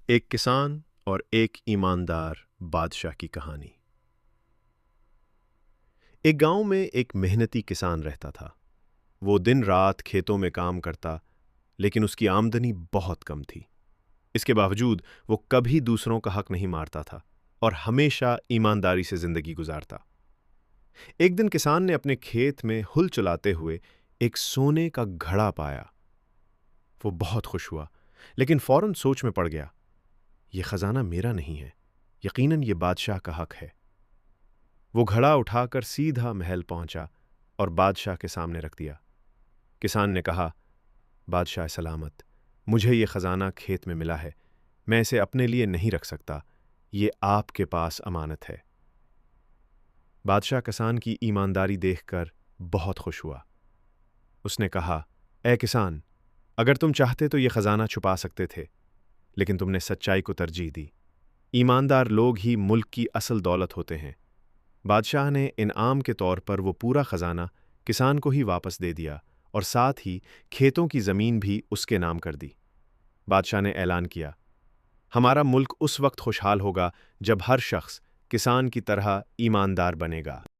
ایک کسان اور ایک ایماندار بادشاہ کی کہانی۔ ایک گاؤں میں ایک محنتی کسان رہتا تھا۔ وہ دن رات کھیتوں میں کام کرتا، لیکن اس کی آمدنی بہت کم تھی۔ اس کے باوجود وہ کبھی دوسروں کا حق نہیں مارتا تھا اور ہمیشہ ایمانداری سے زندگی گزارتا۔ ایک دن کسان نے اپنے کھیت میں ہل چلاتے ہوئے ایک سونے کا گھڑا پایا۔ وہ بہت خوش ہوا، لیکن فوراً سوچ میں پڑ گیا، یہ خزانہ میرا نہیں ہے، یقیناً یہ بادشاہ کا حق ہے۔ وہ گھڑا اٹھا کر سیدھا محل پہنچا اور بادشاہ کے سامنے رکھ دیا۔ کسان نے کہا، بادشاہ سلامت، مجھے یہ خزانہ کھیت میں ملا ہے، میں اسے اپنے لیے نہیں رکھ سکتا، یہ آپ کے پاس امانت ہے۔ بادشاہ کسان کی ایمانداری دیکھ کر بہت خوش ہوا۔ اس نے کہا، اے کسان، اگر تم چاہتے تو یہ خزانہ چھپا سکتے تھے، لیکن تم نے سچائی کو ترجیح دی۔ ایماندار لوگ ہی ملک کی اصل دولت ہوتے ہیں۔ بادشاہ نے انعام کے طور پر وہ پورا خزانہ کسان کو ہی واپس دے دیا اور ساتھ ہی کھیتوں کی زمین بھی اس کے نام کر دی۔ بادشاہ نے اعلان کیا، ہمارا ملک اس وقت خوشحال ہوگا جب ہر شخص کسان کی طرح ایماندار بنے گا۔